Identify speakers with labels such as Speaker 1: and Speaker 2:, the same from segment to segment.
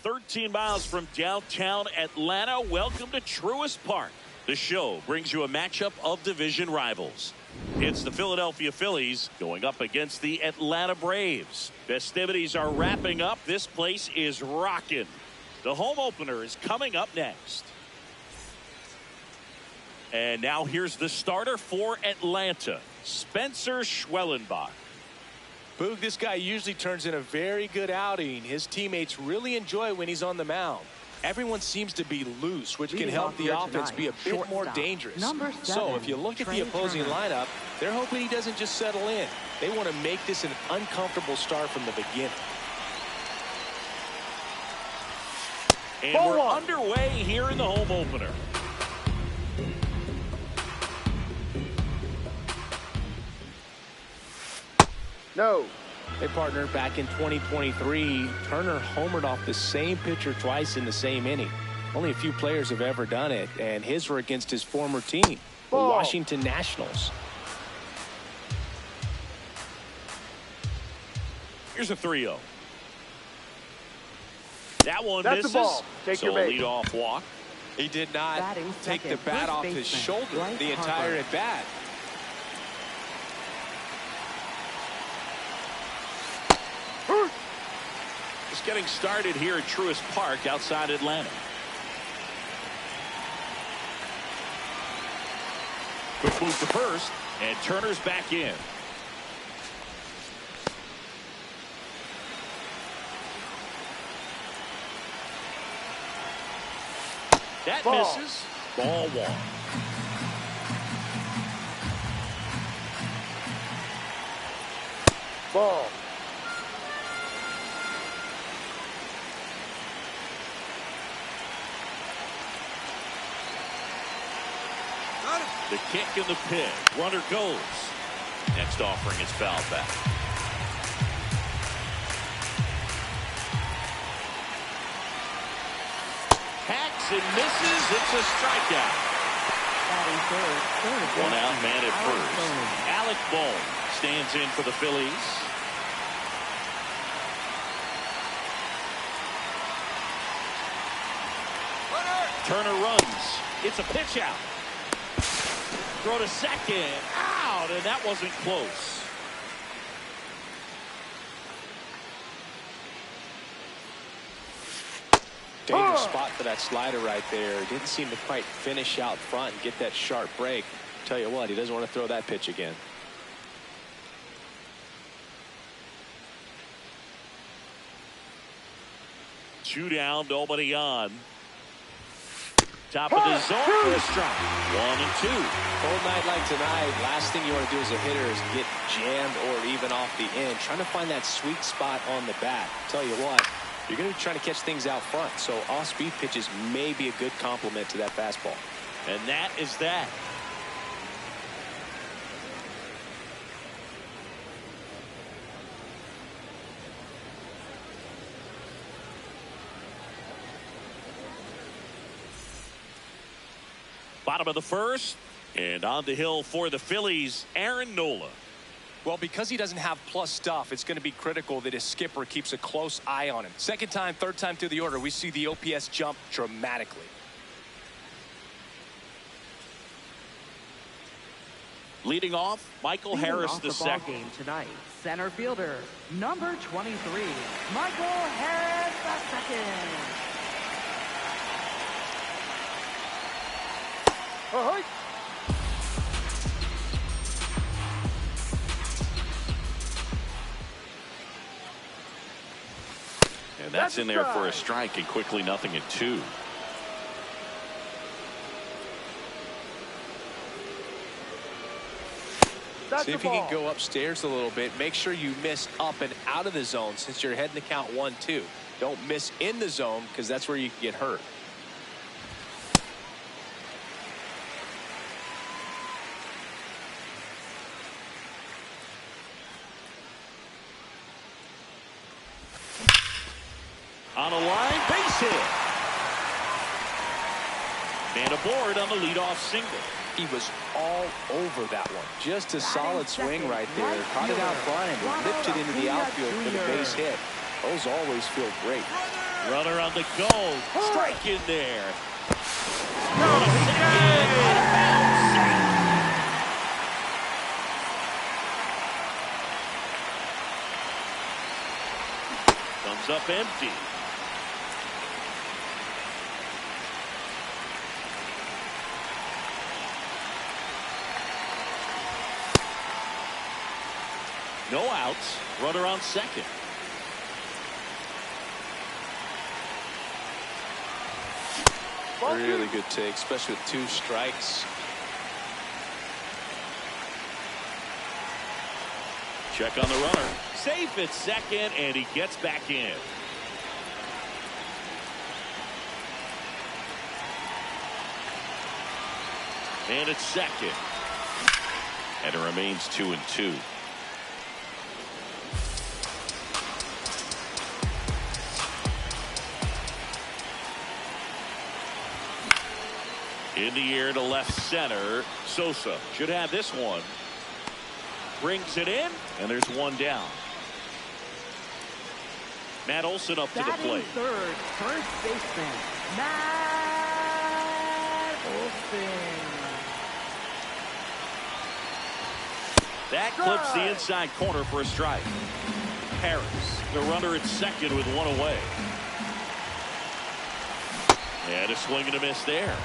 Speaker 1: 13 miles from downtown Atlanta. Welcome to Truist Park. The show brings you a matchup of division rivals. It's the Philadelphia Phillies going up against the Atlanta Braves. Festivities are wrapping up. This place is rocking. The home opener is coming up next. And now here's the starter for Atlanta, Spencer Schwellenbach.
Speaker 2: Boog, this guy usually turns in a very good outing. His teammates really enjoy when he's on the mound. Everyone seems to be loose, which can help the offense be a bit more dangerous. So if you look at the opposing lineup, they're hoping he doesn't just settle in. They want to make this an uncomfortable start from the beginning.
Speaker 1: And we're underway here in the home opener.
Speaker 3: No.
Speaker 2: Hey, partner, back in 2023, Turner homered off the same pitcher twice in the same inning. Only a few players have ever done it, and his were against his former team, the Washington Nationals.
Speaker 1: Here's a 3-0. That one
Speaker 3: That's
Speaker 1: misses.
Speaker 3: The ball. Take your bait.
Speaker 1: Leadoff walk.
Speaker 2: He did not take the bat off his shoulder the entire at bat.
Speaker 1: Just getting started here at Truist Park outside Atlanta. Quick move to first, and Turner's back in. That misses. Ball one.
Speaker 3: Ball.
Speaker 1: The kick in the pit. Runner goes. Next offering is fouled back. Hacks and misses. It's a strikeout. One out, man at first. Alec Bohm stands in for the Phillies. Turner runs. It's a pitch out. Throw to second. Out, and that wasn't close.
Speaker 2: Dangerous spot for that slider right there. Didn't seem to quite finish out front and get that sharp break. Tell you what, he doesn't want to throw that pitch again.
Speaker 1: Two down, nobody on. Top of the zone for a strike. 1-2.
Speaker 2: Cold night like tonight, last thing you want to do as a hitter is get jammed or even off the end. Trying to find that sweet spot on the bat. Tell you what, you're going to be trying to catch things out front, so off-speed pitches may be a good complement to that fastball.
Speaker 1: And that is that. Bottom of the first, and on the hill for the Phillies, Aaron Nola.
Speaker 2: Well, because he doesn't have plus stuff, it's going to be critical that his skipper keeps a close eye on him. Second time, third time through the order, we see the OPS jump dramatically.
Speaker 1: Leading off, Michael Harris the second.
Speaker 4: Game tonight, center fielder, number 23, Michael Harris the second.
Speaker 1: And that's in there for a strike, and quickly 0-2.
Speaker 2: See if you can go upstairs a little bit. Make sure you miss up and out of the zone since you're heading to count 1-2. Don't miss in the zone because that's where you can get hurt.
Speaker 1: On a line, base hit. And aboard on the leadoff single.
Speaker 2: He was all over that one. Just a solid swing right there. Caught it out front and whipped it into the outfield for the base hit. Those always feel great.
Speaker 1: Runner on the go. Strike in there. Out of bounds. Comes up empty. No outs. Runner on second.
Speaker 2: Really good take, especially with 2 strikes.
Speaker 1: Check on the runner. Safe at second, and he gets back in. And it's second. And it remains 2-2. In the air to left center. Sosa should have this one. Brings it in, and there's one down. Matt Olson up to the plate.
Speaker 4: Third, first baseman, Matt Olson.
Speaker 1: That clips the inside corner for a strike. Harris, the runner at second with one away. And a swing and a miss there.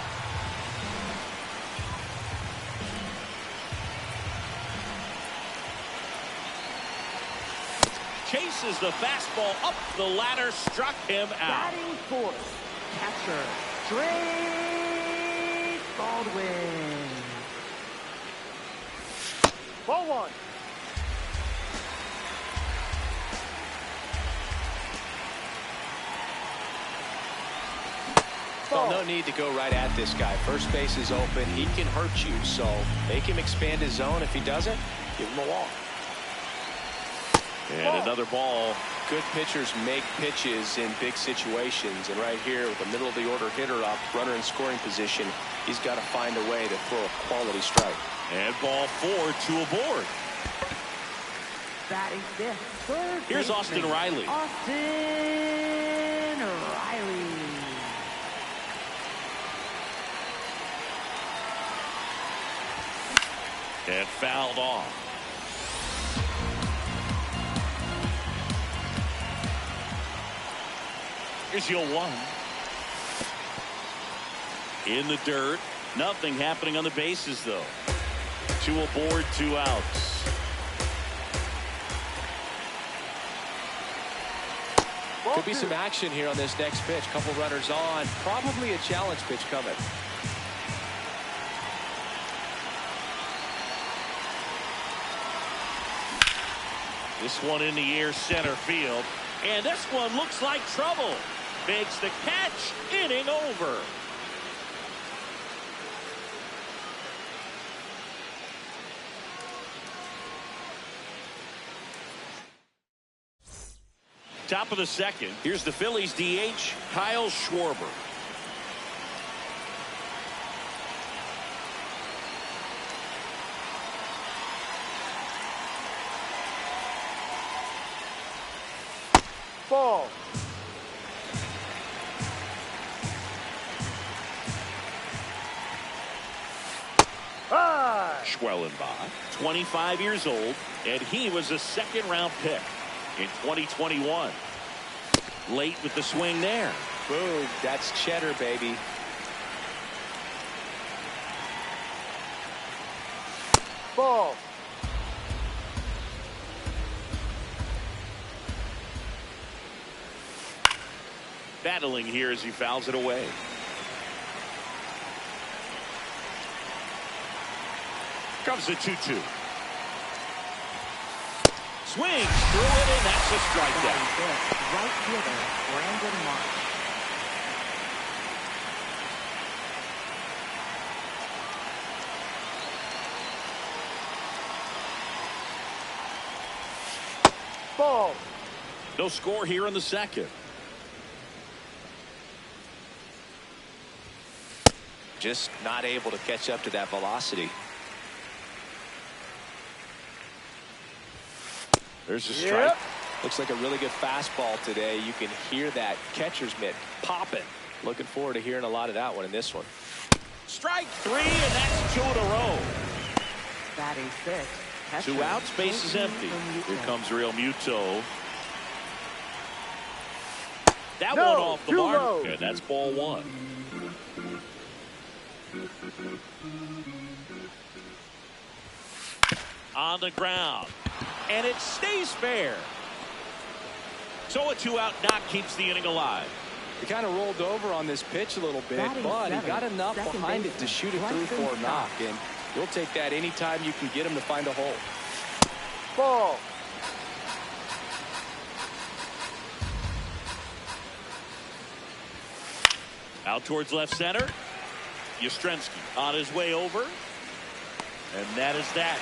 Speaker 1: Chases the fastball up the ladder, struck him out.
Speaker 4: Batting fourth, catcher, Drake Baldwin.
Speaker 3: Ball 1.
Speaker 2: Well, no need to go right at this guy. First base is open. He can hurt you, so make him expand his zone. If he doesn't, give him a walk.
Speaker 1: And another ball.
Speaker 2: Good pitchers make pitches in big situations, and right here with the middle of the order hitter up, runner in scoring position, he's got to find a way to throw a quality strike.
Speaker 1: And ball 4, 2 aboard.
Speaker 4: Batting fifth, third
Speaker 1: Here's
Speaker 4: baseman,
Speaker 1: Austin Riley.
Speaker 4: Austin Riley.
Speaker 1: And fouled off. Here's your 1. In the dirt. Nothing happening on the bases, though. 2 aboard, 2 outs.
Speaker 2: Could be some action here on this next pitch. Couple runners on. Probably a challenge pitch coming.
Speaker 1: This one in the air, center field. And this one looks like trouble. Makes the catch. Inning over. Top of the second. Here's the Phillies DH, Kyle Schwarber.
Speaker 3: Ball.
Speaker 1: Schwellenbach, 25 years old, and he was a second-round pick in 2021. Late with the swing there.
Speaker 2: Boom, that's cheddar, baby.
Speaker 3: Ball.
Speaker 1: Battling here as he fouls it away. Comes the 2-2. Swings through it, and that's a strikeout.
Speaker 4: Right fielder, Brandon Marsh.
Speaker 3: Ball.
Speaker 1: No score here in the second.
Speaker 2: Just not able to catch up to that velocity.
Speaker 1: There's a strike.
Speaker 2: Looks like a really good fastball today. You can hear that catcher's mitt popping. Looking forward to hearing a lot of that one in this one.
Speaker 1: Strike 3, and that's 2 in a row.
Speaker 4: Batting 6.
Speaker 1: 2 outs, base is empty. Here comes Real Muto. That one off the mark, and that's ball 1. On the ground, and it stays fair. So a 2-out knock keeps the inning alive.
Speaker 2: He kind of rolled over on this pitch a little bit, but he got enough behind it to shoot a 3-4 knock, and you'll take that anytime you can get him to find a hole.
Speaker 3: Ball.
Speaker 1: Out towards left center. Yastrzemski on his way over. And that is that.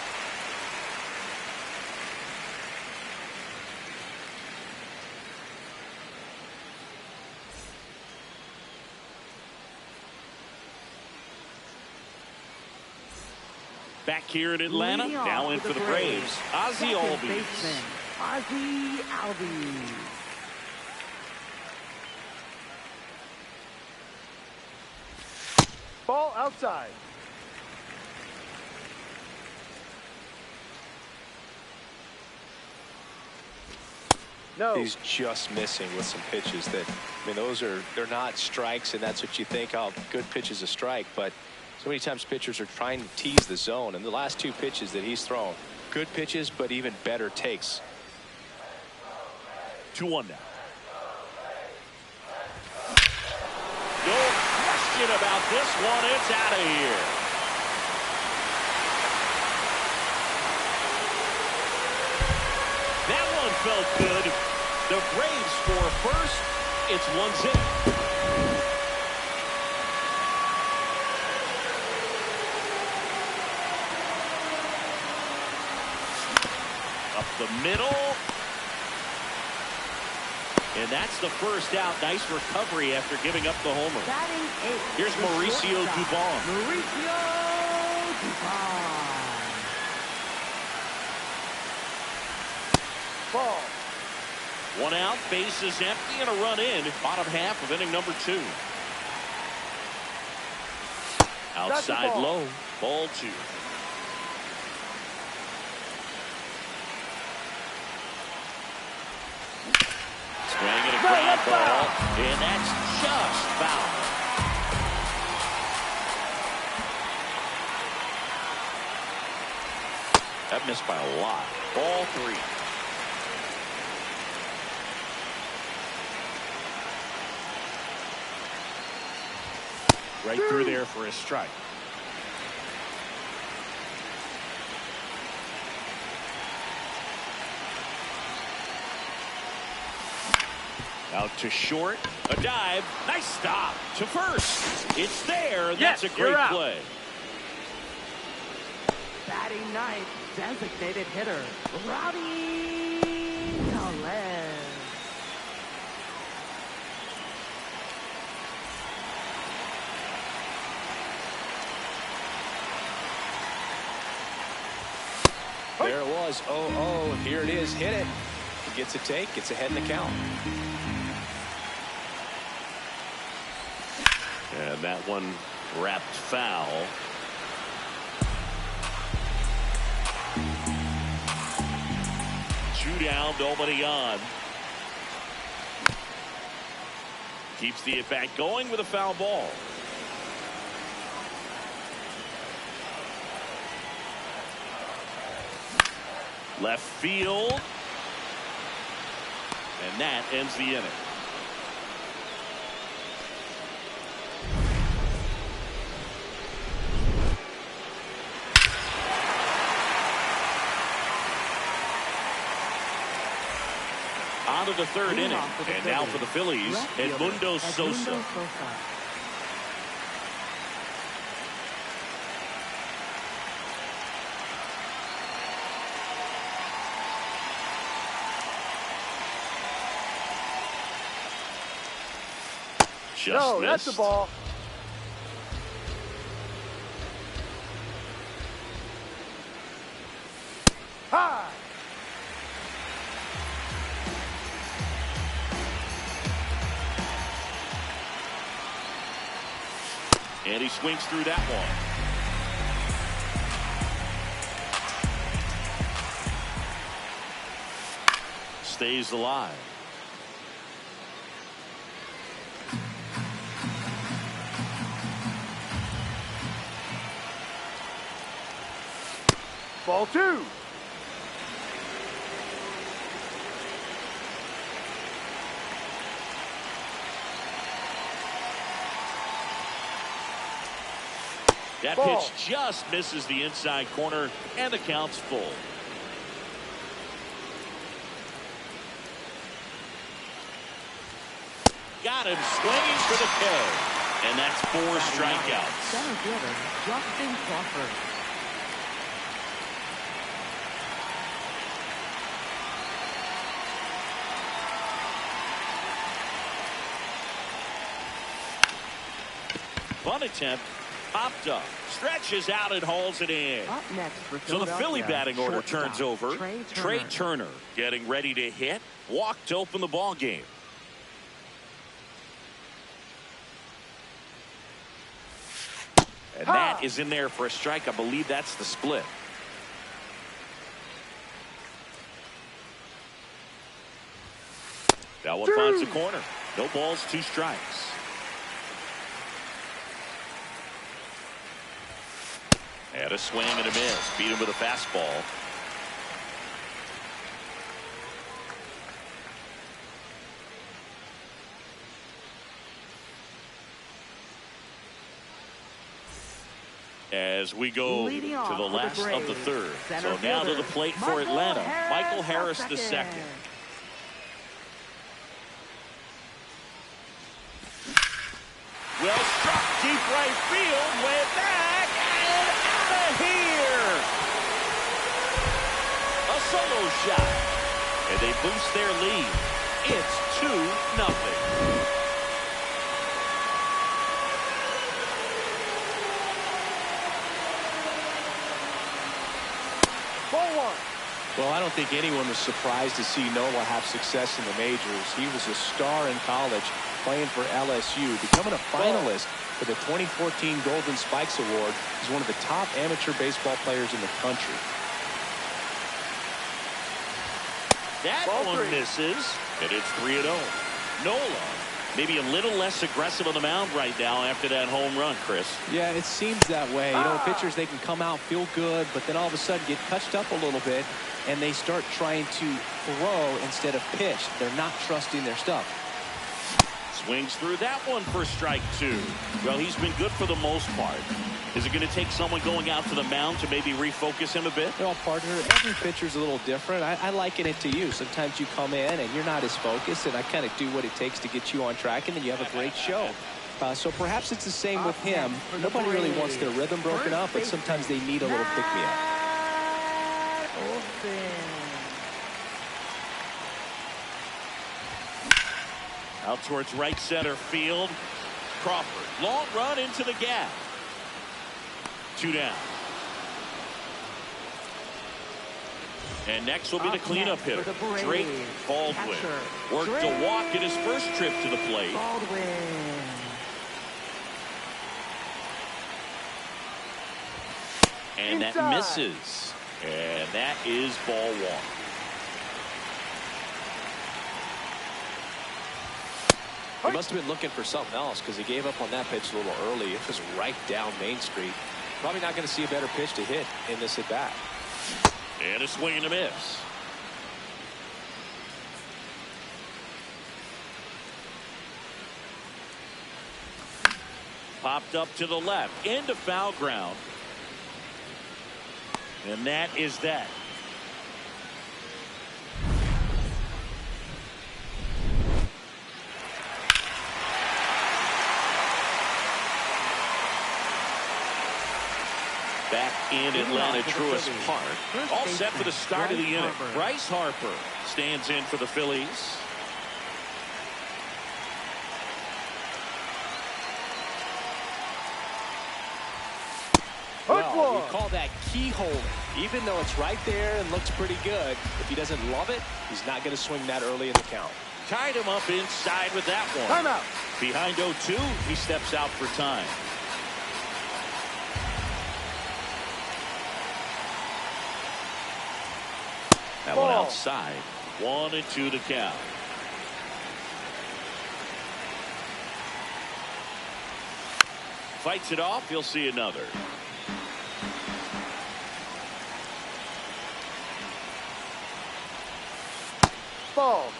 Speaker 1: Back here in Atlanta, now in for the Braves, Ozzie Albies.
Speaker 4: Ozzie Albies.
Speaker 3: Ball outside. No.
Speaker 2: He's just missing with some pitches that, I mean, they're not strikes, and that's what you think, oh, good pitch is a strike, but so many times pitchers are trying to tease the zone, and the last 2 pitches that he's thrown, good pitches, but even better takes.
Speaker 1: 2-1 now. No question about this one. It's out of here. That one felt good. The Braves score first. It's 1-0. Up the middle. And that's the first out. Nice recovery after giving up the homer. Here's Mauricio Dubon.
Speaker 4: Mauricio Dubon.
Speaker 3: Ball.
Speaker 1: 1 out, base is empty, and a run in. Bottom half of inning number 2. Outside low, ball 2. Swinging a ground ball, and that's just foul. That missed by a lot. Ball 3. Right through there for a strike. Out to short, a dive, nice stop to first. It's there, and that's a great play.
Speaker 4: Batting 9th, designated hitter, Robbie Tellez.
Speaker 2: There it was. Oh, here it is. Hit it. He gets a take. Gets ahead in the count.
Speaker 1: And that one wrapped foul. Two down, nobody on. Keeps the at-bat going with a foul ball. Left field. And that ends the inning. On to the 3rd inning. And now for the Phillies, Edmundo Sosa.
Speaker 3: No, that's the ball. High.
Speaker 1: And he swings through that one. Stays alive.
Speaker 3: Ball 2.
Speaker 1: That pitch just misses the inside corner, and the count's full. Got him swinging for the K. And that's 4 strikeouts.
Speaker 4: Center fielder, Justin Crawford.
Speaker 1: Bunt attempt. Popped up. Stretches out and hauls it in.
Speaker 4: Up next for
Speaker 1: So the Philly batting order
Speaker 4: shortstop,
Speaker 1: turns over. Trey Turner getting ready to hit. Walk to open the ball game. And that is in there for a strike. I believe that's the split. That one finds the corner. No balls, 2 strikes. And a swing and a miss. Beat him with a fastball. As we go to the last of the third. So now to the plate for Atlanta. Michael Harris the second. Well struck deep right field. Way back and out of here. A solo shot. And they boost their lead. It's 2-0.
Speaker 2: Well, I don't think anyone was surprised to see Nola have success in the majors. He was a star in college, playing for LSU, becoming a finalist for the 2014 Golden Spikes Award. He's one of the top amateur baseball players in the country.
Speaker 1: That one misses, and it's 3-0. Nola, maybe a little less aggressive on the mound right now after that home run, Chris.
Speaker 2: Yeah, it seems that way. You know, pitchers, they can come out, feel good, but then all of a sudden get touched up a little bit, and they start trying to throw instead of pitch. They're not trusting their stuff.
Speaker 1: Swings through that one for strike 2. Well, he's been good for the most part. Is it going to take someone going out to the mound to maybe refocus him a bit?
Speaker 2: Well, partner, every pitcher's a little different. I liken it to you. Sometimes you come in and you're not as focused, and I kind of do what it takes to get you on track, and then you have a great show. So perhaps it's the same with him. Nobody really wants their rhythm broken up, but sometimes they need a little pick-me-up.
Speaker 1: Out towards right center field. Crawford, long run into the gap. 2 down. And next will be the cleanup hitter, Drake Baldwin. Worked to walk in his first trip to the plate. And that misses. And that is ball 1.
Speaker 2: He must have been looking for something else because he gave up on that pitch a little early. It was right down Main Street. Probably not going to see a better pitch to hit in this at bat.
Speaker 1: And a swing and a miss. Popped up to the left into foul ground. And that is that. Back in Atlanta, Truist Park. All set for the start of the inning. Bryce Harper stands in for the Phillies.
Speaker 2: Well, we call that keyhole. Even though it's right there and looks pretty good, if he doesn't love it, he's not going to swing that early in the count.
Speaker 1: Tied him up inside with that one.
Speaker 3: Timeout.
Speaker 1: Behind 0-2, he steps out for time. That
Speaker 3: Ball.
Speaker 1: one outside. 1-2 to count. Fights it off. You'll see another.
Speaker 3: Ball.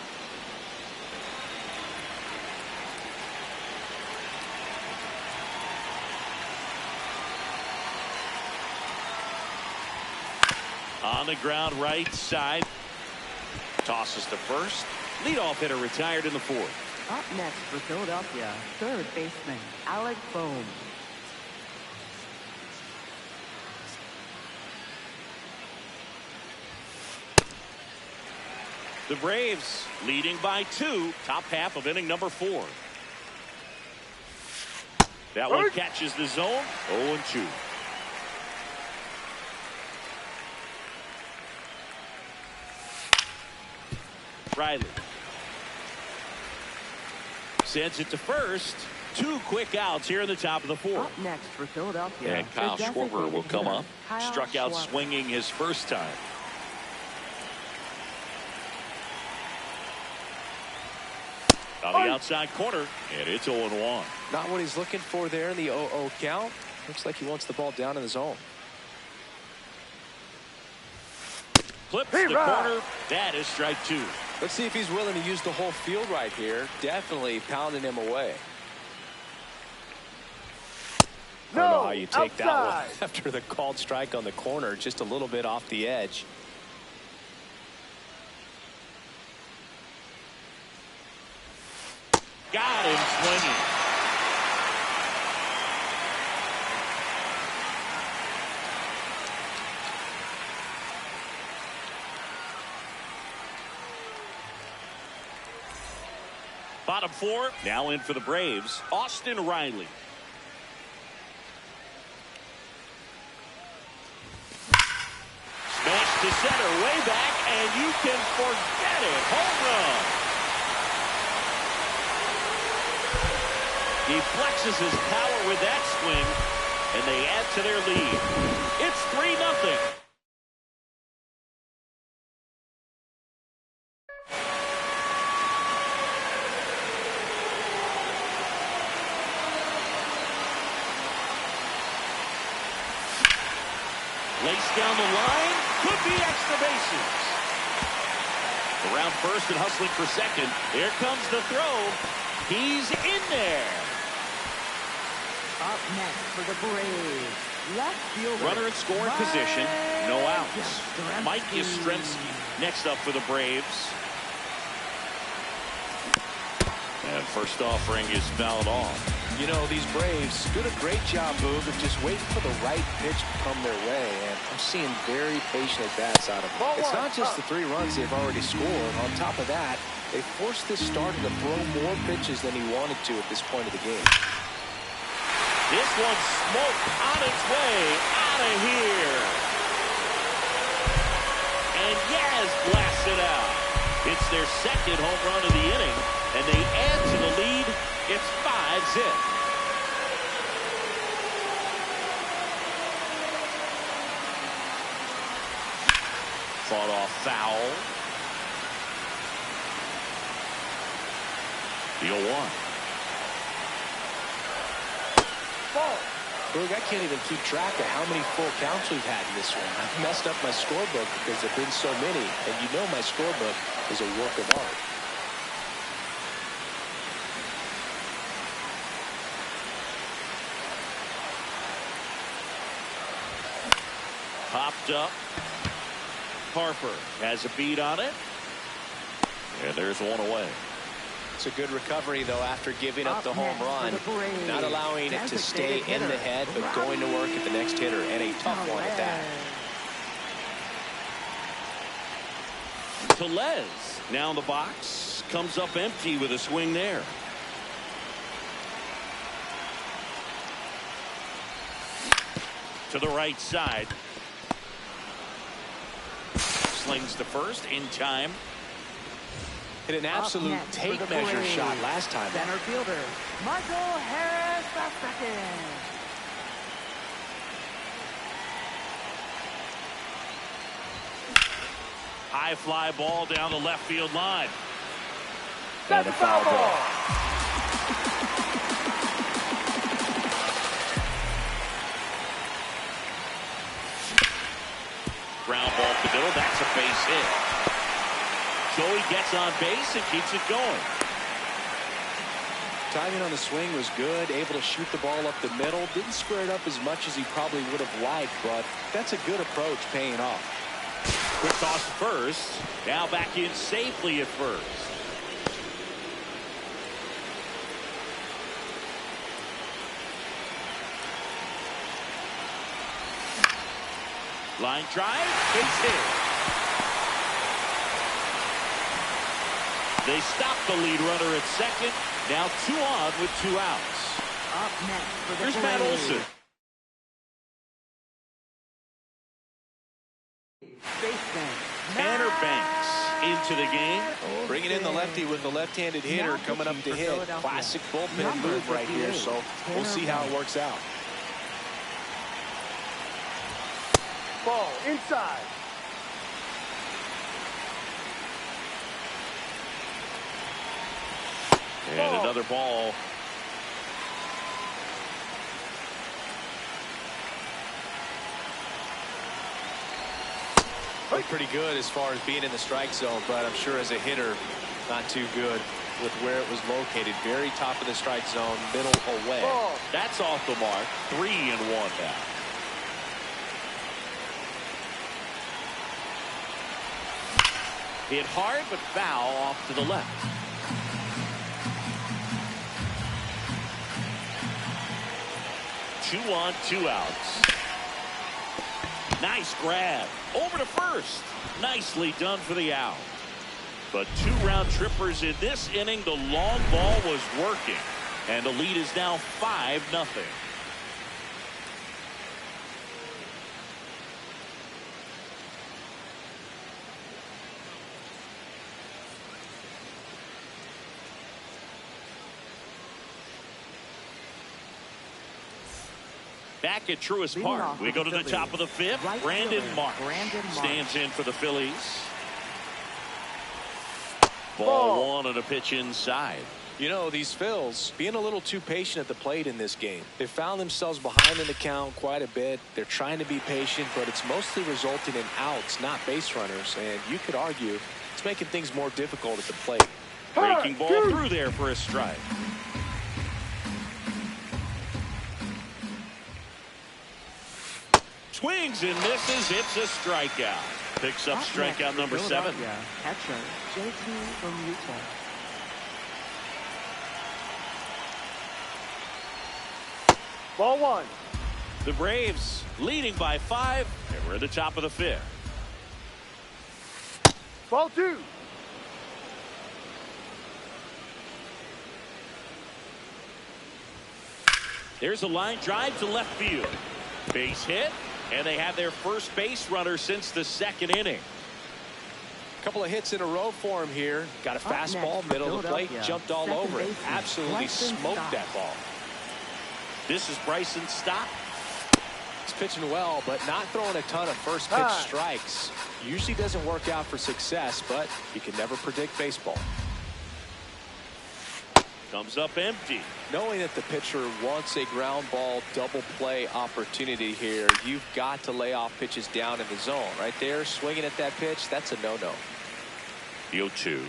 Speaker 1: On the ground, right side. Tosses to first. Leadoff hitter retired in the fourth.
Speaker 4: Up next for Philadelphia, third baseman Alec Bohm.
Speaker 1: The Braves leading by 2, top half of inning number 4. That one catches the zone. 0-2. Riley sends it to first. 2 quick outs here in the top of the 4th.
Speaker 4: Up next for Philadelphia,
Speaker 1: And Kyle
Speaker 4: the
Speaker 1: Schwarber will come up.
Speaker 4: Kyle
Speaker 1: Struck out
Speaker 4: Schwarber.
Speaker 1: swinging his first time. On the outside corner, and it's 0-1.
Speaker 2: Not what he's looking for there in the 0-0 count. Looks like he wants the ball down in the zone.
Speaker 1: Clips the corner. That is strike 2.
Speaker 2: Let's see if he's willing to use the whole field right here. Definitely pounding him away. I don't know how you take that one after the called strike on the corner, just a little bit off the edge.
Speaker 1: Got him swinging. Bottom 4, now in for the Braves, Austin Riley. Smash to center, way back, and you can forget it. Home run. He flexes his power with that swing, and they add to their lead. It's 3-0. Lace down the line, could be extra bases. Around first and hustling for second. Here comes the throw. He's in there.
Speaker 4: Up next for the Braves, left fielder.
Speaker 1: Runner in scoring position, no outs.
Speaker 4: Yastrzemski.
Speaker 1: Mike Yastrzemski next up for the Braves. And first offering is fouled off.
Speaker 2: You know, these Braves doing a great job, Boog, of just waiting for the right pitch to come their way. And I'm seeing very patient at-bats out of them. It's not just the 3 runs they've already scored. On top of that, they forced this starter to throw more pitches than he wanted to at this point of the game.
Speaker 1: This one's smoked on its way out of here. And Yaz blasts it out. It's their second home run of the inning, and they add to the lead. It's 5-zip. Fought off foul. The 0-1.
Speaker 2: Boog, I can't even keep track of how many full counts we've had in this one. I've messed up my scorebook because there have been so many. And you know my scorebook is a work of art.
Speaker 1: Popped up. Harper has a beat on it. And there's one away.
Speaker 2: It's a good recovery, though, after giving up the home run. Not allowing it to stay in the head, but going to work at the next hitter. And a tough one at that.
Speaker 1: Tellez now in the box. Comes up empty with a swing there. To the right side. Slings to first in time.
Speaker 2: Hit an absolute tape measure shot last time.
Speaker 4: Center fielder Michael Harris II.
Speaker 1: High fly ball down the left field line.
Speaker 3: That's a foul ball.
Speaker 1: Ground ball to the middle. That's a base hit. Joey gets on base and keeps it going.
Speaker 2: Timing on the swing was good. Able to shoot the ball up the middle. Didn't square it up as much as he probably would have liked, but that's a good approach paying off.
Speaker 1: Quick toss to first. Now back in safely at first. Line drive, base hit. They stop the lead runner at second. Now 2 on with 2 outs.
Speaker 4: Up next for the
Speaker 1: Here's Matt Olson. Tanner Banks into the game.
Speaker 2: Bringing in the lefty with the left-handed hitter coming up to hit. Classic bullpen move right here, so we'll see how it works out.
Speaker 3: Ball inside.
Speaker 1: And another ball.
Speaker 2: Looked pretty good as far as being in the strike zone, but I'm sure as a hitter, not too good with where it was located. Very top of the strike zone, middle away.
Speaker 3: Ball.
Speaker 1: That's off the mark. 3-1 now. Hit hard, but foul off to the left. Two on, 2 outs. Nice grab. Over to first. Nicely done for the out. But 2 round trippers in this inning. The long ball was working. And the lead is now 5-0. Back at Truist Park, we go to the top of the 5th. Brandon Marsh stands in for the Phillies. Ball 1 on a pitch inside.
Speaker 2: You know, these Phils being a little too patient at the plate in this game. They found themselves behind in the count quite a bit. They're trying to be patient, but it's mostly resulting in outs, not base runners. And you could argue it's making things more difficult at the plate.
Speaker 1: Breaking ball through there for a strike. Swings and misses. It's a strikeout. Picks up strikeout number 7.
Speaker 4: Catcher J2 from Utah.
Speaker 3: Ball 1.
Speaker 1: The Braves leading by 5, and we're at the top of the 5th.
Speaker 3: Ball 2.
Speaker 1: There's a line drive to left field. Base hit, and they have their first base runner since the 2nd inning.
Speaker 2: Couple of hits in a row for him here. Got a fastball, middle of the plate, jumped all over it. Absolutely smoked that ball.
Speaker 1: This is Bryson Stott.
Speaker 2: He's pitching well, but not throwing a ton of first pitch strikes. Usually doesn't work out for success, but you can never predict baseball.
Speaker 1: Comes up empty.
Speaker 2: Knowing that the pitcher wants a ground ball double play opportunity here, you've got to lay off pitches down in the zone. Right there, swinging at that pitch, that's a no-no.
Speaker 1: The 0-2.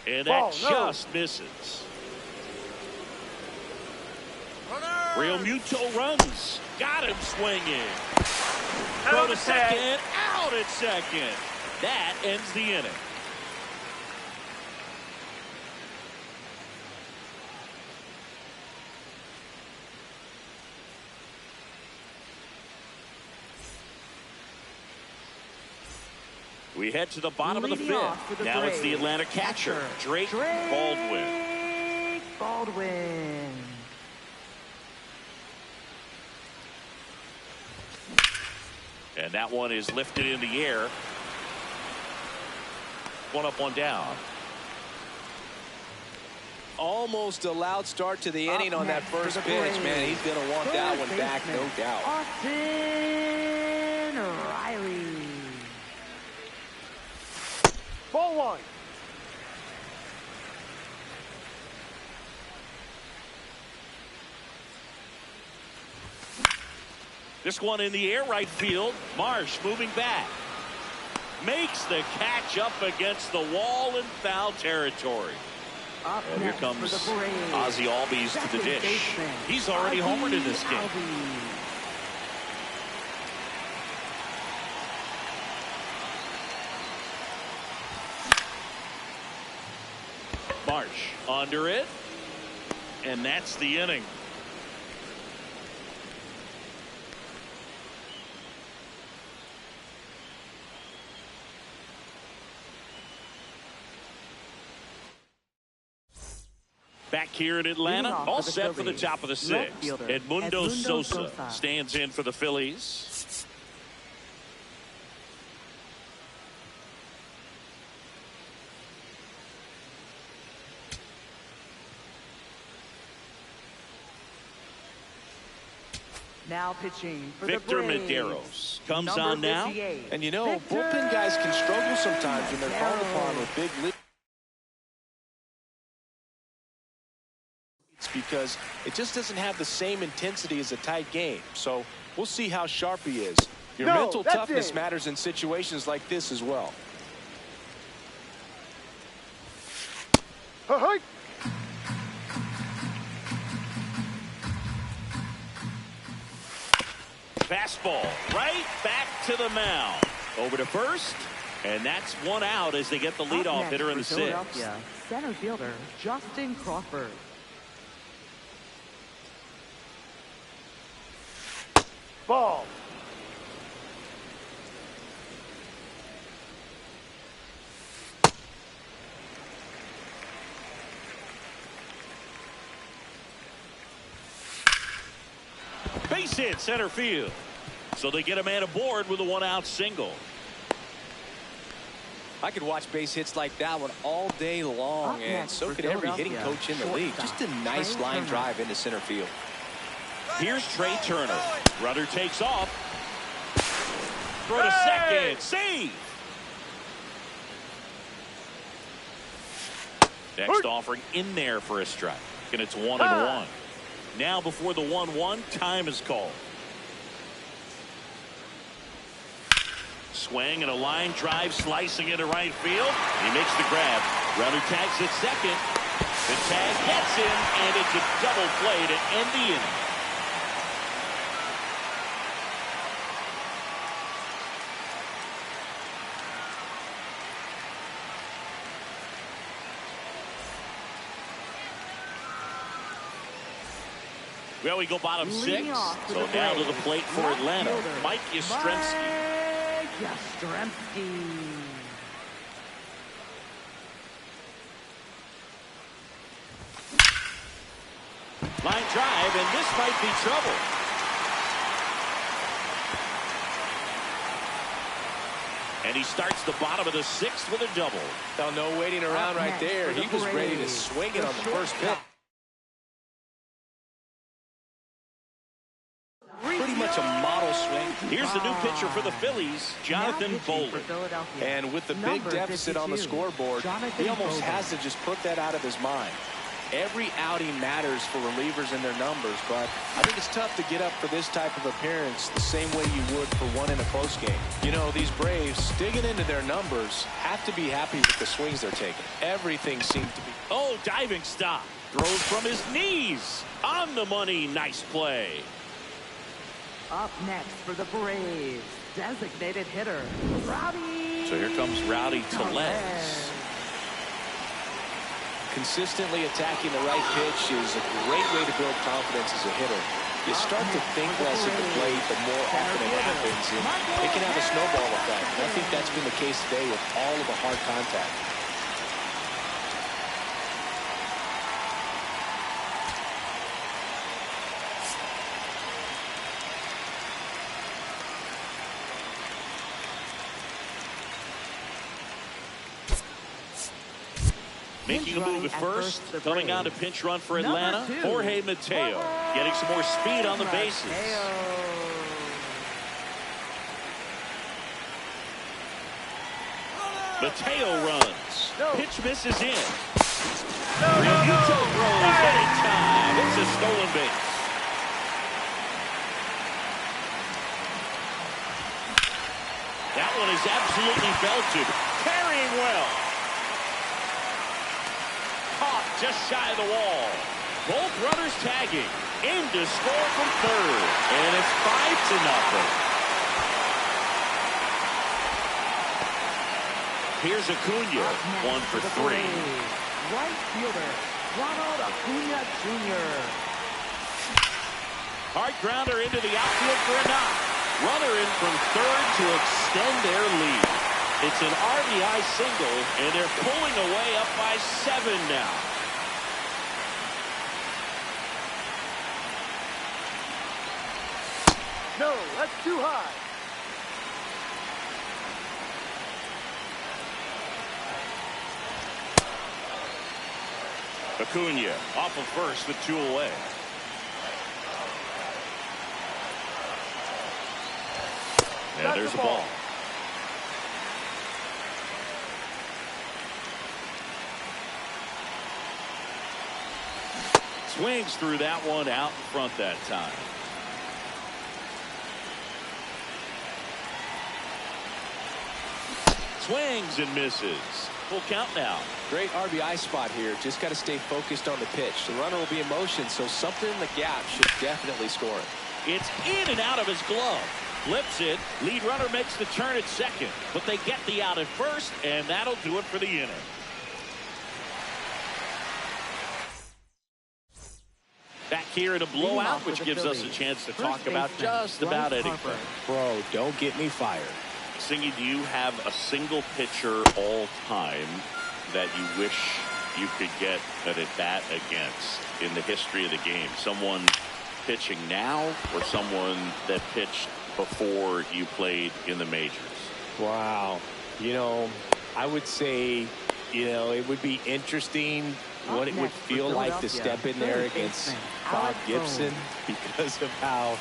Speaker 1: And that just misses. Real Muto runs. Got him swinging. Throw to second. Out at second. That ends the inning. We head to the bottom of the 5th. Now it's the Atlanta catcher, Drake Baldwin. And that one is lifted in the air. 1 up, 1 down.
Speaker 2: Almost a loud start to the inning on that first pitch. Man, he's going to want that one back, no doubt.
Speaker 4: Austin Riley.
Speaker 3: Ball one.
Speaker 1: This one in the air right field. Marsh moving back. Makes the catch up against the wall in foul territory. And here comes Ozzie Albies to the dish. He's already homered in this game. Marsh under it. And that's the inning. Back here in Atlanta, all set for the top of the sixth. Edmundo Sosa stands in for the Phillies.
Speaker 4: Now pitching for
Speaker 1: Victor
Speaker 4: the Braves.
Speaker 1: Medeiros comes on now.
Speaker 2: And you know, bullpen guys can struggle sometimes when they're called upon with big leads. Because it just doesn't have the same intensity as a tight game. So we'll see how sharp he is. Your mental toughness matters in situations like this as well.
Speaker 1: Fastball right back to the mound. Over to first. And that's one out as they get the leadoff hitter in the sixth.
Speaker 4: Center fielder Justin Crawford.
Speaker 3: Ball.
Speaker 1: Base hit center field. So they get a man aboard with a one-out single.
Speaker 2: I could watch base hits like that one all day long, and so could every hitting coach in the league. Just a nice line drive into center field.
Speaker 1: Here's Trey Turner. Runner takes off. Throw to second. Save. Next offering in there for a strike. And it's 1-1. Now before the 1-1, time is called. Swing and a line drive slicing into right field. He makes the grab. Runner tags at second. The tag gets him, and it's a double play to end the inning. Well, we go bottom six. So down to the plate for Atlanta, Mike Yastrzemski. Line drive, and this might be trouble. And he starts the bottom of the sixth with a double.
Speaker 2: Now, no waiting around right there. He was ready to swing it on the first pitch. Pretty much a model swing.
Speaker 1: Here's the new pitcher for the Phillies, Jonathan Bowler.
Speaker 2: And with the big deficit on the scoreboard, he almost has to just put that out of his mind. Every outing matters for relievers and their numbers, but I think it's tough to get up for this type of appearance the same way you would for one in a close game. You know, these Braves, digging into their numbers, have to be happy with the swings they're taking. Everything seems to be...
Speaker 1: Oh, diving stop. Throws from his knees. On the money. Nice play.
Speaker 4: Up next for the Braves, designated hitter, Rowdy.
Speaker 1: So here comes Rowdy Tellez.
Speaker 2: Consistently attacking the right pitch is a great way to build confidence as a hitter. You start to think less at the plate the more often it happens, and it can have a snowball effect. And I think that's been the case today with all of the hard contact.
Speaker 1: Making a move at first, coming on to pinch run for Atlanta, Jorge Mateo, getting some more speed on the bases. Mateo runs.
Speaker 3: No.
Speaker 1: Pitch misses in.
Speaker 3: No, no, no.
Speaker 1: Throws right in time. It's a stolen base. That one is absolutely belted. Carrying well. Caught just shy of the wall. Both runners tagging. In to score from third. And it's 5-0. Here's Acuna, 1 for 3.
Speaker 4: Right fielder, Ronald Acuna Jr.
Speaker 1: Hard grounder into the outfield for a knock. Runner in from third to extend their lead. It's an RBI single, and they're pulling away up by 7 now.
Speaker 3: No, that's too high.
Speaker 1: Acuna off of first with 2 away. And there's a ball. Swings through that one out in front that time. Swings and misses. Full count now.
Speaker 2: Great RBI spot here. Just got to stay focused on the pitch. The runner will be in motion, so something in the gap should definitely score it.
Speaker 1: It's in and out of his glove. Flips it. Lead runner makes the turn at second. But they get the out at first, and that'll do it for the inning. Back here in a blowout, which gives us a chance to talk about just about anything.
Speaker 2: Bro, don't get me fired.
Speaker 1: Singy, do you have a single pitcher all time that you wish you could get an at-bat against in the history of the game? Someone pitching now or someone that pitched before you played in the majors?
Speaker 2: Wow. You know, I would say, you know, it would be interesting what it would feel like to step in there against Bob Gibson because of how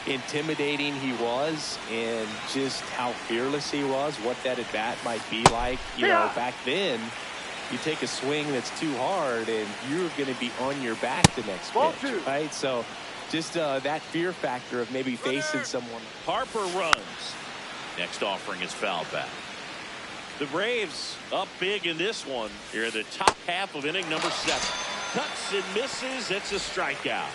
Speaker 2: intimidating he was and just how fearless he was, what that at bat might be like. You know, back then you take a swing that's too hard and you're going to be on your back the next pitch, right? So just that fear factor of maybe facing someone.
Speaker 1: Harper runs. Next offering is fouled back. The Braves up big in this one here in the top half of inning number 7. Cuts and misses. It's a strikeout.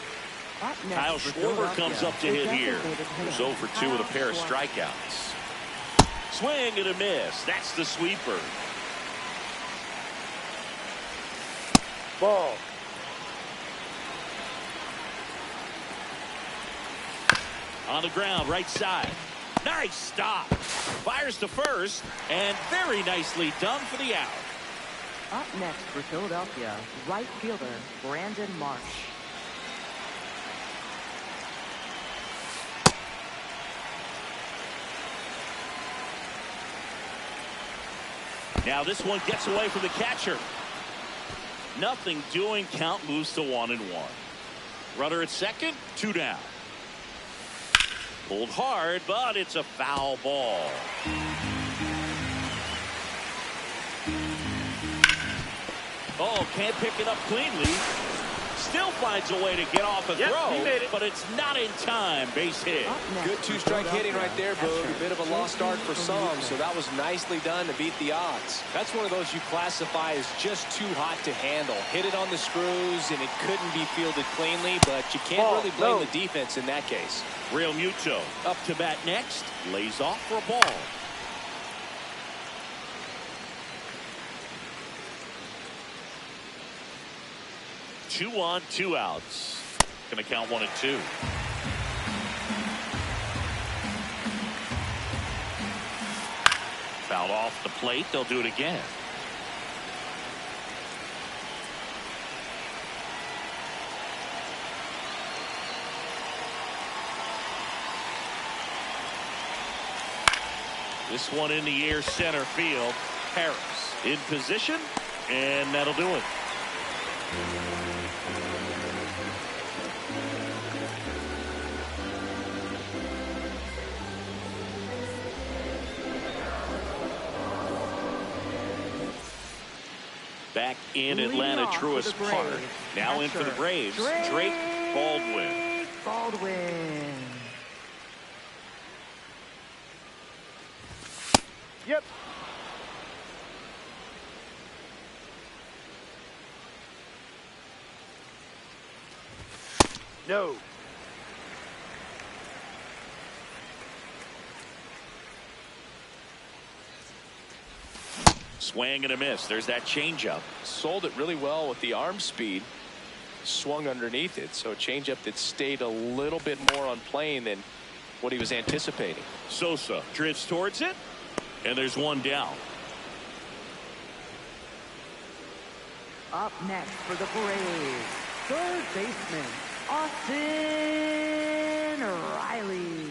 Speaker 1: Kyle Schwarber comes up to hit here. He's 0 for 2 with a pair of strikeouts. Swing and a miss. That's the sweeper.
Speaker 3: Ball.
Speaker 1: On the ground, right side. Nice stop. Fires to first, and very nicely done for the out.
Speaker 4: Up next for Philadelphia, right fielder Brandon Marsh.
Speaker 1: Now this one gets away from the catcher. Nothing doing. Count moves to 1-1. Runner at second, 2 down. Pulled hard, but it's a foul ball. Oh, can't pick it up cleanly. Still finds a way to get off a throw,
Speaker 3: he made it.
Speaker 1: but it's not in time. Base hit.
Speaker 2: Good 2-strike hitting right there, Boog. A bit of a lost art for some, so that was nicely done to beat the odds. That's one of those you classify as just too hot to handle. Hit it on the screws, and it couldn't be fielded cleanly, but you can't really blame the defense in that case.
Speaker 1: Real Muto up to bat next. Lays off for a ball. Two on, 2 outs. Going to count 1 and 2. Fouled off the plate. They'll do it again. This one in the air, center field. Harris in position, and that'll do it. Back in Atlanta, Truist Park. Now in for the Braves, Drake Baldwin.
Speaker 3: Yep. No.
Speaker 1: Swing and a miss. There's that changeup.
Speaker 2: Sold it really well with the arm speed. Swung underneath it. So a changeup that stayed a little bit more on plane than what he was anticipating.
Speaker 1: Sosa drifts towards it. And there's one down.
Speaker 4: Up next for the Braves, third baseman, Austin Riley.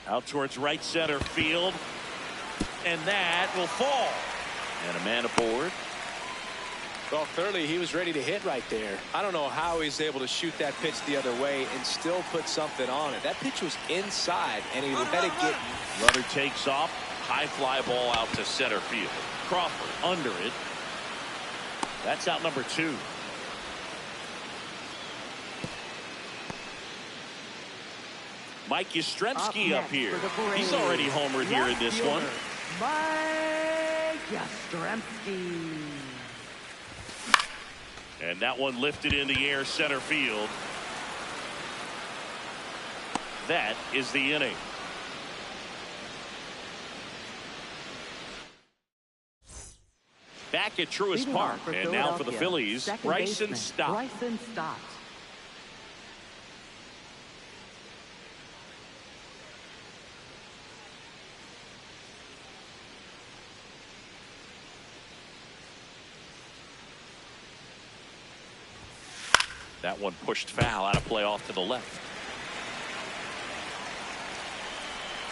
Speaker 1: Out towards right center field. And that will fall. And a man aboard.
Speaker 2: Well, clearly he was ready to hit right there. I don't know how he's able to shoot that pitch the other way and still put something on it. That pitch was inside, and he let it get.
Speaker 1: Runner takes off. High fly ball out to center field. Crawford under it. That's out number 2. Mike Yastrzemski up here. He's already homered here in this one.
Speaker 4: Mike Yastrzemski.
Speaker 1: And that one lifted in the air center field. That is the inning. Back at Truist Park, and now for the Phillies, Bryson Stott. That one pushed foul out of play off to the left.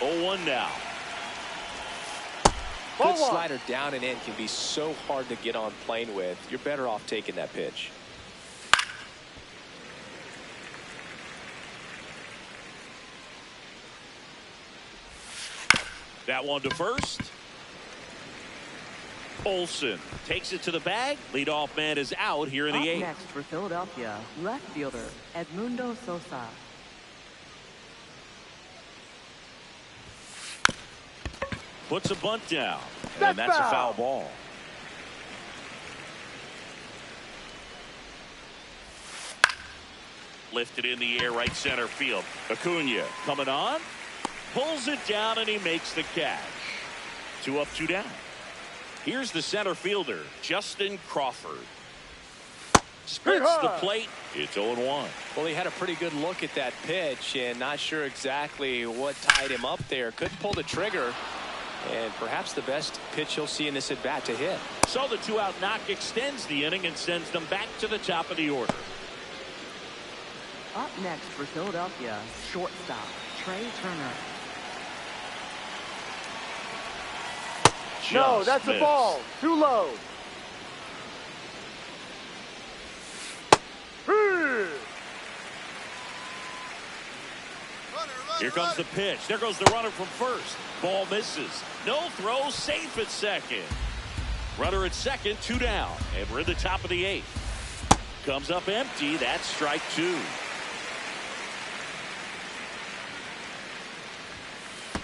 Speaker 1: 0-1 now.
Speaker 2: Good slider down and in can be so hard to get on plane with. You're better off taking that pitch.
Speaker 1: That one to first. Olsen takes it to the bag. Leadoff man is out here in the 8th.
Speaker 4: Next for Philadelphia, left fielder Edmundo Sosa.
Speaker 1: Puts a bunt down, and that's a foul ball. Lifted in the air right center field. Acuna coming on, pulls it down, and he makes the catch. 2 up, 2 down. Here's the center fielder, Justin Crawford. Splits the plate. It's 0-1.
Speaker 2: Well, he had a pretty good look at that pitch and not sure exactly what tied him up there. Couldn't pull the trigger. And perhaps the best pitch he'll see in this at bat to hit.
Speaker 1: So the 2-out knock extends the inning and sends them back to the top of the order.
Speaker 4: Up next for Philadelphia, shortstop Trey Turner.
Speaker 3: No, that's a ball. Too low.
Speaker 1: Here comes the pitch. There goes the runner from first. Ball misses. No throw. Safe at second. Runner at second. 2 down. And we're in the top of the 8th. Comes up empty. That's strike 2.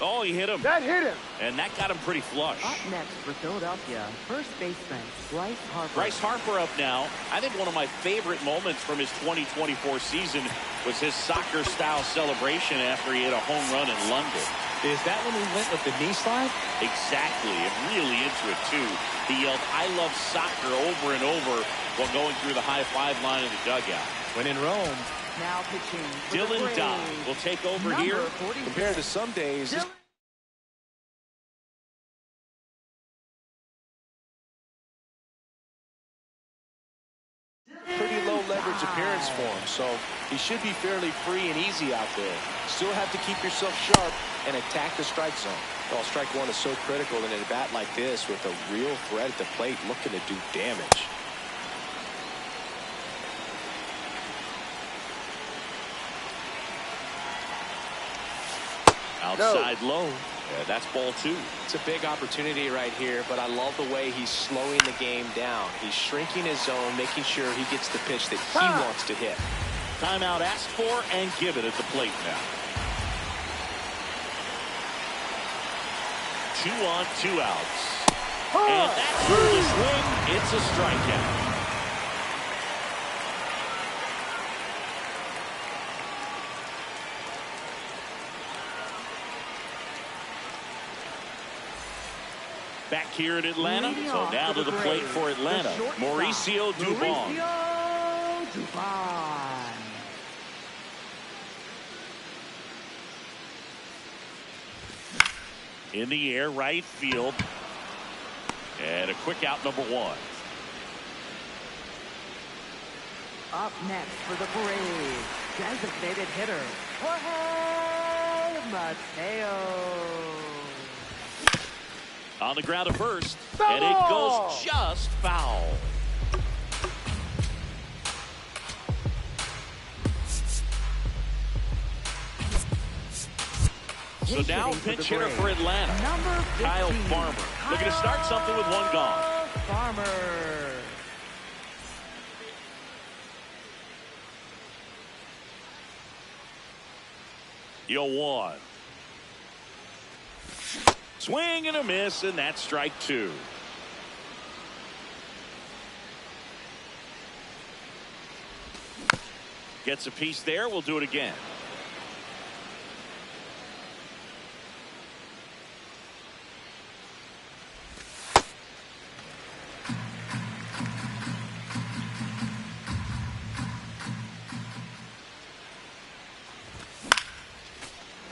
Speaker 1: Oh, he hit him.
Speaker 3: That hit him.
Speaker 1: And that got him pretty flush.
Speaker 4: Up next for Philadelphia, first baseman Bryce Harper.
Speaker 1: Bryce Harper up now. I think one of my favorite moments from his 2024 season was his soccer-style celebration after he hit a home run in London.
Speaker 2: Is that when we went with the knee slide?
Speaker 1: Exactly. And really into it, too. He yelled, "I love soccer," over and over while going through the high-five line of the dugout.
Speaker 2: When in Rome.
Speaker 4: Now pitching for
Speaker 1: Dylan
Speaker 4: the
Speaker 1: Dodd
Speaker 4: Braves,
Speaker 1: will take over
Speaker 4: number
Speaker 1: here.
Speaker 4: 46.
Speaker 2: Compared to some days. Pretty low leverage appearance for him, so he should be fairly free and easy out there. Still have to keep yourself sharp and attack the strike zone. Well, strike 1 is so critical in a bat like this with a real threat at the plate looking to do damage.
Speaker 1: Outside low, And that's ball 2.
Speaker 2: It's a big opportunity right here, but I love the way he's slowing the game down. He's shrinking his zone, making sure he gets the pitch that he wants to hit.
Speaker 1: Timeout asked for and given at the plate now. 2 on, 2 outs. And that's through the swing. It's a strikeout. Back here in Atlanta. So now to the plate for Atlanta. Mauricio Dubon. In the air, right field. And a quick out, number 1.
Speaker 4: Up next for the Braves, designated hitter, Jorge Mateo.
Speaker 1: On the ground at first, and it goes just foul. So now pinch hitter for Atlanta, Kyle Farmer. Looking to start something with 1 gone.
Speaker 4: Farmer.
Speaker 1: Yo 1. Swing and a miss, and that's strike 2. Gets a piece there. We'll do it again.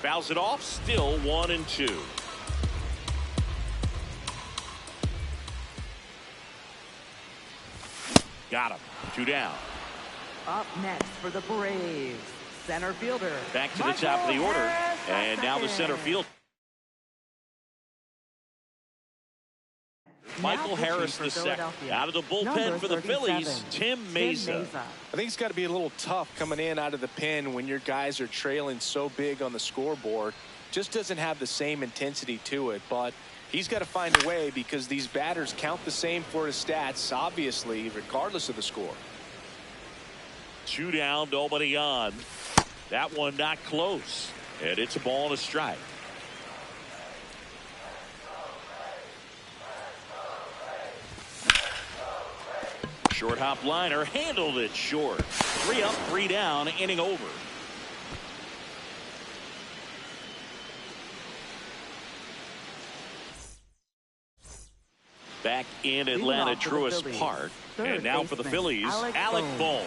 Speaker 1: Fouls it off. Still 1 and 2. Got him. 2 down.
Speaker 4: Up next for the Braves, center fielder.
Speaker 1: Back to the top of the order. And now the center field. Michael Harris the second. Out of the bullpen for the Phillies, Tim Mesa.
Speaker 2: I think it's got to be a little tough coming in out of the pen when your guys are trailing so big on the scoreboard. Just doesn't have the same intensity to it, but he's got to find a way because these batters count the same for his stats, obviously, regardless of the score.
Speaker 1: 2 down, nobody on. That one not close. And it's a ball and a strike. Short hop liner, handled it short. 3 up, 3 down, inning over. Back in Atlanta, Truist Park. And now for the Phillies, Alec Bohm.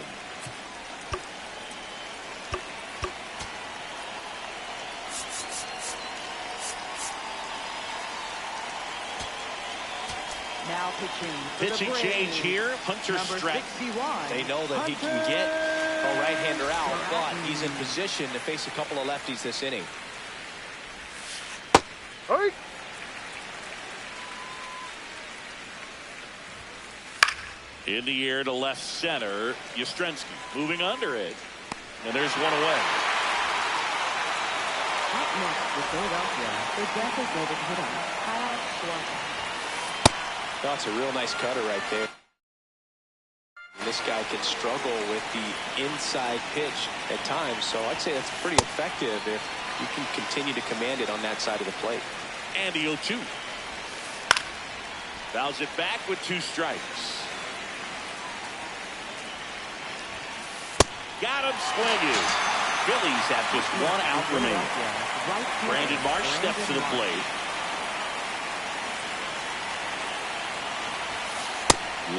Speaker 4: Now
Speaker 1: pitching change here. Hunter Stratton.
Speaker 2: They know that he can get a right-hander out, but he's in position to face a couple of lefties this inning.
Speaker 1: In the air to left center, Yastrzemski moving under it. And there's 1 away.
Speaker 4: Up next for Philadelphia, the designated hitter, Kyle Schwarber.
Speaker 2: That's a real nice cutter right there. This guy can struggle with the inside pitch at times, so I'd say that's pretty effective if you can continue to command it on that side of the plate.
Speaker 1: And the 0-2. Fouls it back with 2 strikes. Got him swinging. Phillies have just 1 out remaining. Brandon Marsh steps to the plate.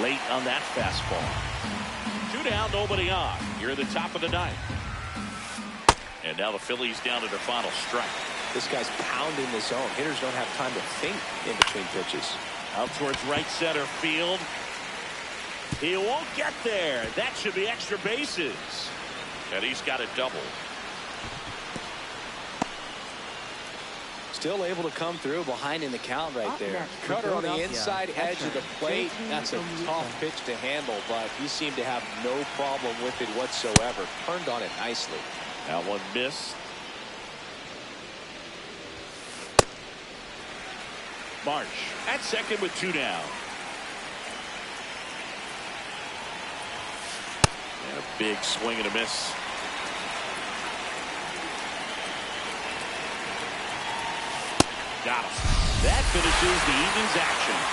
Speaker 1: Late on that fastball. 2 down, nobody on. Here at the top of the 9th. And now the Phillies down to their final strike.
Speaker 2: This guy's pounding the zone. Hitters don't have time to think in between pitches.
Speaker 1: Out towards right center field. He won't get there. That should be extra bases. And he's got a double.
Speaker 2: Still able to come through behind in the count right there. Cutter on the inside edge of the plate. That's a tough pitch to handle, but he seemed to have no problem with it whatsoever. Turned on it nicely.
Speaker 1: That one missed. Marsh at second with 2 down. And a big swing and a miss. Got him. That finishes the evening's action.